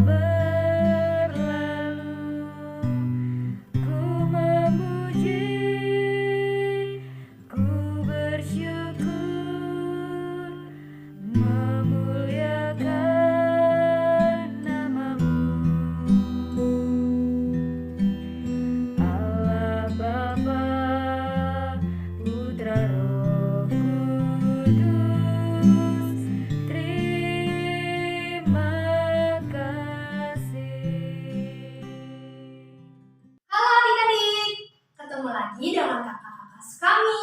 berlalu, ku memuji, ku bersyukur, memuliakan namamu, Allah Bapa, Putra, Roh Kudus. Terima kasih. Halo adik-adik, ketemu lagi dengan kakak-kakak kami.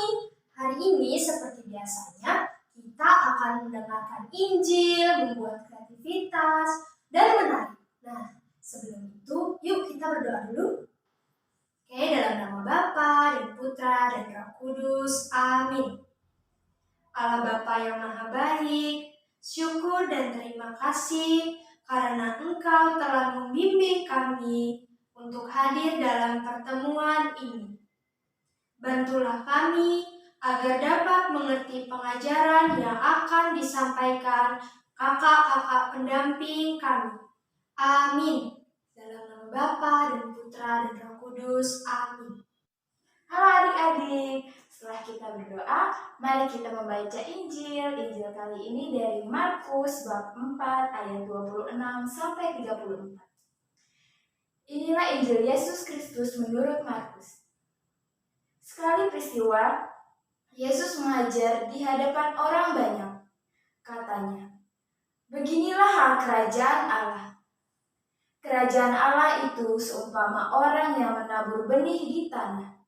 Hari ini seperti biasanya kita akan mendengarkan Injil, membuat kreativitas, dan menari. Nah, sebelum itu yuk kita berdoa dulu. Oke, dalam nama Bapa dan Putra dan Roh Kudus. Amin. Allah Bapa yang Maha Baik, syukur dan terima kasih karena Engkau telah membimbing kami untuk hadir dalam pertemuan ini. Bantulah kami agar dapat mengerti pengajaran yang akan disampaikan kakak-kakak pendamping kami. Amin. Dalam nama Bapa dan Putra dan Roh Kudus. Amin. Halo adik-adik, setelah kita berdoa, mari kita membaca Injil. Injil kali ini dari Markus bab 4 ayat 26 sampai 34. Inilah Injil Yesus Kristus menurut Markus. Sekali peristiwa, Yesus mengajar di hadapan orang banyak. Katanya, "Beginilah hal kerajaan Allah. Kerajaan Allah itu seumpama orang yang menabur benih di tanah.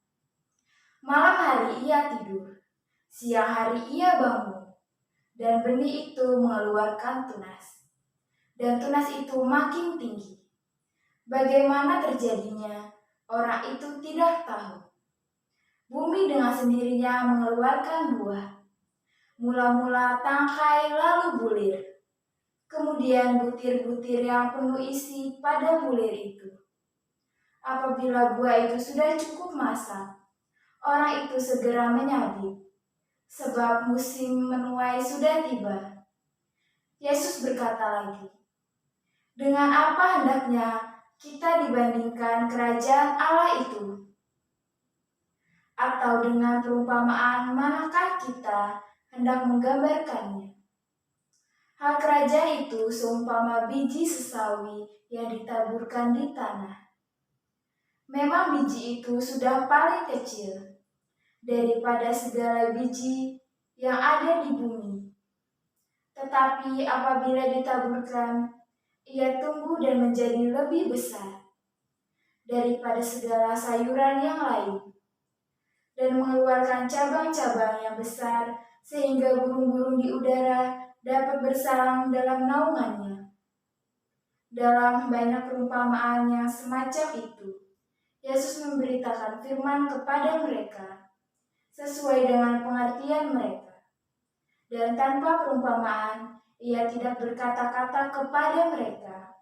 Malam hari ia tidur, siang hari ia bangun, dan benih itu mengeluarkan tunas. Dan tunas itu makin tinggi. Bagaimana terjadinya, orang itu tidak tahu. Bumi dengan sendirinya mengeluarkan buah. Mula-mula tangkai lalu bulir. Kemudian butir-butir yang penuh isi pada bulir itu. Apabila buah itu sudah cukup masak, orang itu segera menyabit, sebab musim menuai sudah tiba." Yesus berkata lagi, "Dengan apa hendaknya kita dibandingkan kerajaan Allah itu? Atau dengan perumpamaan manakah kita hendak menggambarkannya? Hal kerajaan itu seumpama biji sesawi yang ditaburkan di tanah. Memang biji itu sudah paling kecil daripada segala biji yang ada di bumi. Tetapi apabila ditaburkan, ia tumbuh dan menjadi lebih besar daripada segala sayuran yang lain, dan mengeluarkan cabang-cabang yang besar sehingga burung-burung di udara dapat bersarang dalam naungannya." Dalam banyak perumpamaan yang semacam itu, Yesus memberitakan firman kepada mereka sesuai dengan pengertian mereka. Dan tanpa perumpamaan, ia tidak berkata-kata kepada mereka,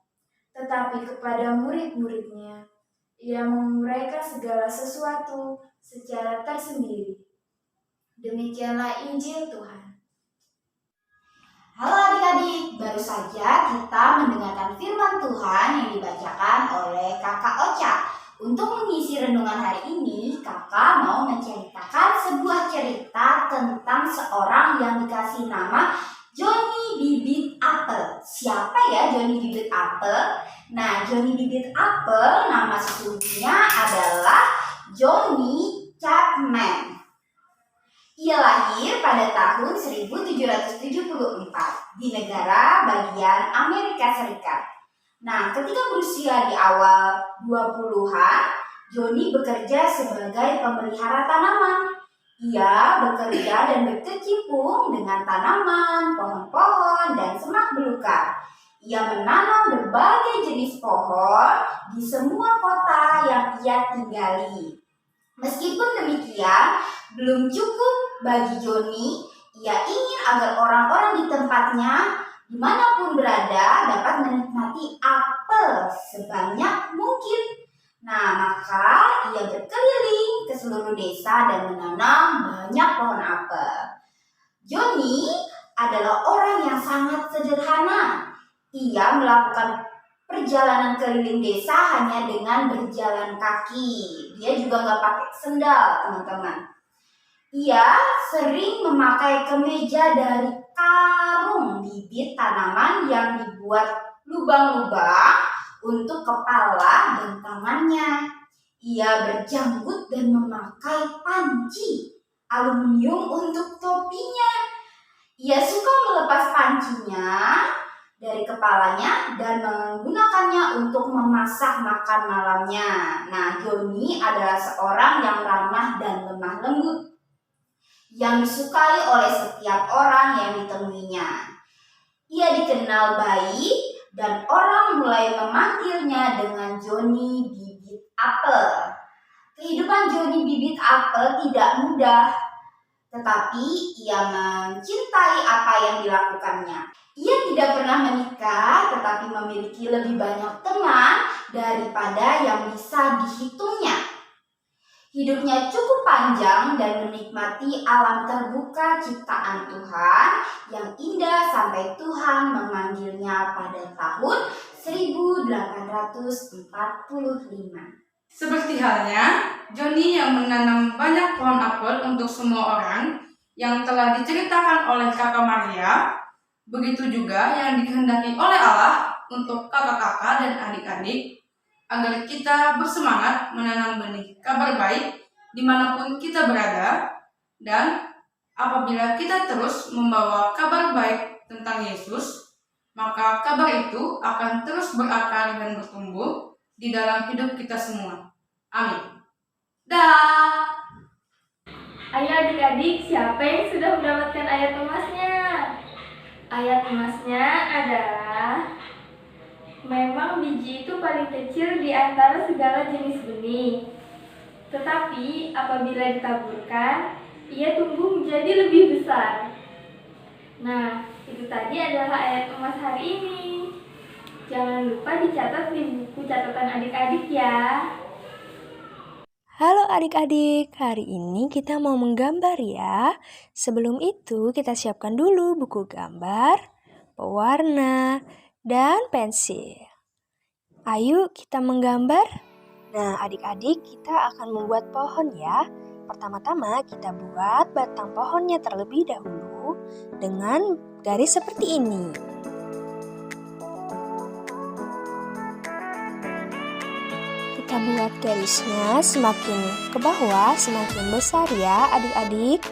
tetapi kepada murid-muridnya, ia menguraikan segala sesuatu secara tersendiri. Demikianlah Injil Tuhan. Halo adik-adik, baru saja kita mendengarkan firman Tuhan yang dibacakan oleh Kakak Ocha. Untuk mengisi renungan hari ini, kakak mau menceritakan sebuah cerita tentang seorang yang dikasih nama Johnny Bibit Apel. Siapa ya Johnny Bibit Apel? Nah, Johnny Bibit Apel nama sesungguhnya adalah Johnny Chapman. Ia lahir pada tahun 1774 di negara bagian Amerika Serikat. Nah, ketika berusia di awal 20-an, Johnny bekerja sebagai pemelihara tanaman. Ia bekerja dan berkecimpung dengan tanaman, pohon-pohon, dan semak belukar. Ia menanam berbagai jenis pohon di semua kota yang ia tinggali. Meskipun demikian, belum cukup bagi Johnny. Ia ingin agar orang-orang di tempatnya, dimanapun berada, dapat menikmati apel sebanyak mungkin. Nah, maka ia berkeliling ke seluruh desa dan menanam banyak pohon apel. Johnny adalah orang yang sangat sederhana. Ia melakukan perjalanan keliling desa hanya dengan berjalan kaki. Dia juga nggak pakai sendal, teman-teman. Ia sering memakai kemeja dari karung bibit tanaman yang dibuat lubang-lubang untuk kepala dan tangannya. Ia berjanggut dan memakai panci aluminium untuk topinya. Ia suka melepas pancinya dari kepalanya dan menggunakannya untuk memasak makan malamnya. Nah, Joni adalah seorang yang ramah dan lemah lembut yang disukai oleh setiap orang yang ditemuinya. Ia dikenal baik dan orang mulai memanggilnya dengan Joni Bibit Apel. Kehidupan Joni Bibit Apel tidak mudah, tetapi ia mencintai apa yang dilakukannya. Ia tidak pernah menikah, tetapi memiliki lebih banyak teman daripada yang bisa dihitungnya. Hidupnya cukup panjang dan menikmati alam terbuka ciptaan Tuhan yang indah sampai Tuhan memanggilnya pada tahun 1845. Seperti halnya Joni yang menanam banyak pohon apel untuk semua orang yang telah diceritakan oleh Kakak Maria, begitu juga yang dikehendaki oleh Allah untuk kakak-kakak dan adik-adik, agar kita bersemangat menanam benih kabar baik dimanapun kita berada, dan apabila kita terus membawa kabar baik tentang Yesus, maka kabar itu akan terus berakar dan bertumbuh di dalam hidup kita semua. Amin. Dah. Ayo adik-adik, siapa yang sudah mendapatkan ayat emasnya? Ayat emasnya adalah: memang biji itu paling kecil di antara segala jenis benih, tetapi apabila ditaburkan, ia tumbuh menjadi lebih besar. Nah, itu tadi adalah ayat emas hari ini. Jangan lupa dicatat di buku catatan adik-adik ya. Halo adik-adik, hari ini kita mau menggambar ya. Sebelum itu kita siapkan dulu buku gambar, pewarna, dan pensil. Ayo kita menggambar. Nah adik-adik, kita akan membuat pohon ya. Pertama-tama kita buat batang pohonnya terlebih dahulu dengan garis seperti ini. Kita buat garisnya semakin ke bawah, semakin besar ya adik-adik.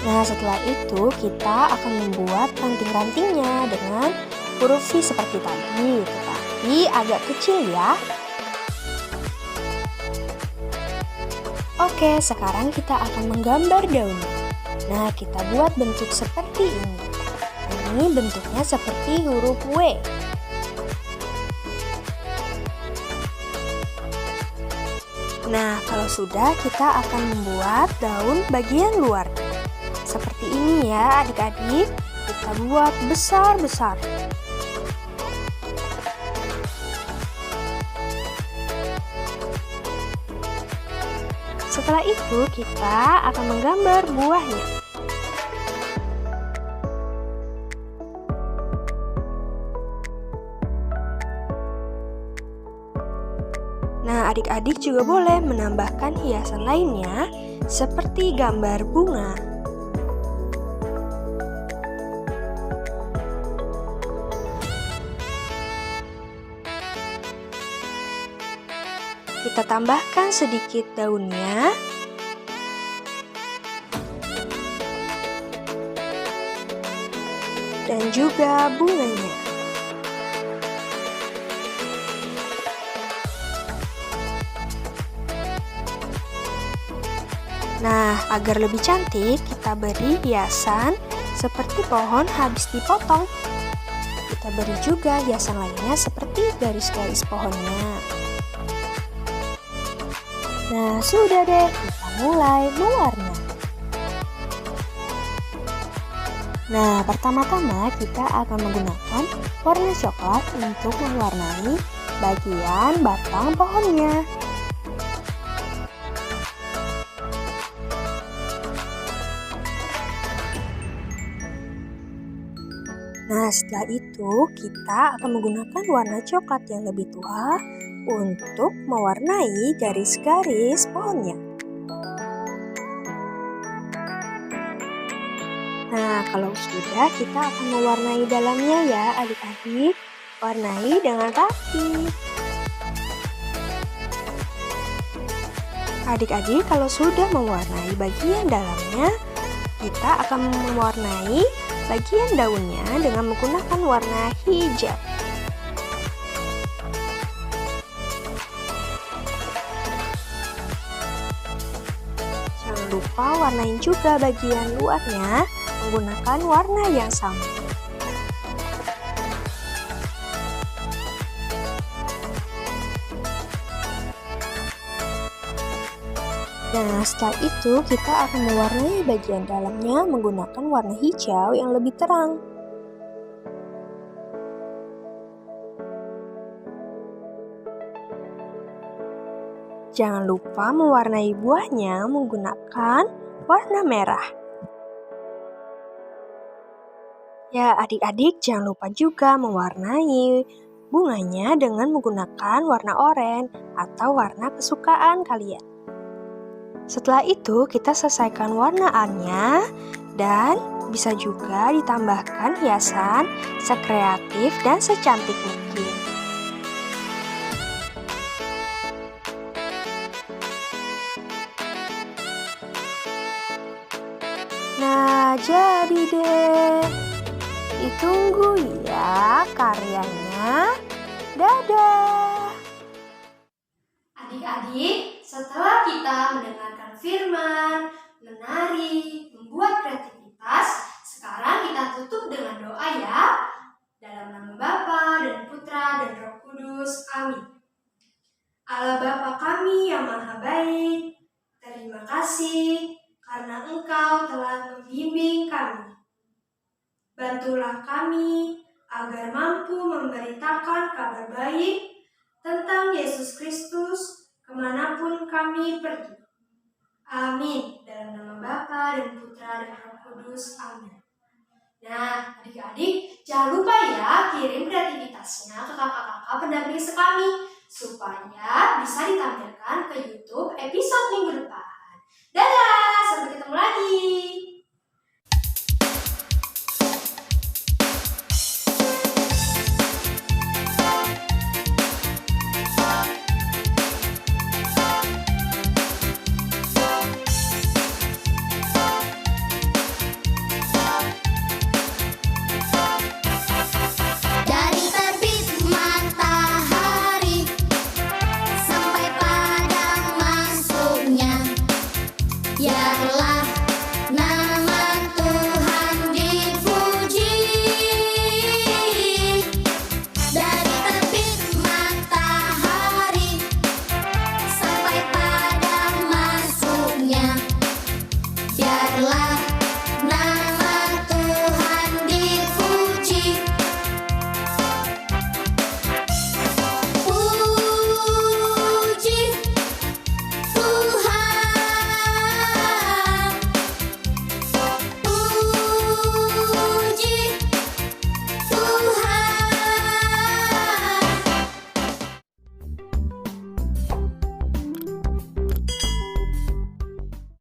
Nah setelah itu kita akan membuat ranting-rantingnya dengan huruf V seperti tadi, tetapi agak kecil ya. Oke, sekarang kita akan menggambar daunnya. Nah, kita buat bentuk seperti ini. Ini bentuknya seperti huruf W. Nah, kalau sudah, kita akan membuat daun bagian luar. Seperti ini ya, adik-adik. Kita buat besar-besar. Setelah itu, kita akan menggambar buahnya. Nah, adik-adik juga boleh menambahkan hiasan lainnya seperti gambar bunga. Kita tambahkan sedikit daunnya. Dan juga bunganya. Nah, agar lebih cantik, kita beri hiasan seperti pohon habis dipotong. Kita beri juga hiasan lainnya seperti garis-garis pohonnya. Nah, sudah deh, kita mulai mewarna. Nah, pertama-tama kita akan menggunakan warna coklat untuk mewarnai bagian batang pohonnya. Nah, setelah itu kita akan menggunakan warna coklat yang lebih tua untuk mewarnai garis-garis pohonnya. Nah, kalau sudah kita akan mewarnai dalamnya ya adik-adik. Warnai dengan rapi. Adik-adik kalau sudah mewarnai bagian dalamnya, kita akan mewarnai bagian daunnya dengan menggunakan warna hijau. Jangan lupa warnain juga bagian luarnya menggunakan warna yang sama. Nah, setelah itu kita akan mewarnai bagian dalamnya menggunakan warna hijau yang lebih terang. Jangan lupa mewarnai buahnya menggunakan warna merah. Ya, adik-adik jangan lupa juga mewarnai bunganya dengan menggunakan warna oranye atau warna kesukaan kalian. Setelah itu kita selesaikan warnaannya dan bisa juga ditambahkan hiasan sekreatif dan secantik mungkin. Nah, jadi deh. Ditunggu ya karyanya. Dadah! Adik-adik, setelah kita mendengarkan firman, menari, membuat kreativitas, sekarang kita tutup dengan doa ya. Dalam nama Bapa dan Putra dan Roh Kudus. Amin. Allah Bapa kami yang maha baik, terima kasih karena Engkau telah membimbing kami. Bantulah kami agar mampu memberitakan kabar baik tentang Yesus Kristus kemanapun kami pergi. Amin. Dalam nama Bapa dan Putra dan Roh Kudus. Amin. Nah, adik-adik, jangan lupa ya kirim kreativitasnya ke kakak-kakak pendamping sekami supaya bisa ditampilkan ke YouTube episode minggu depan.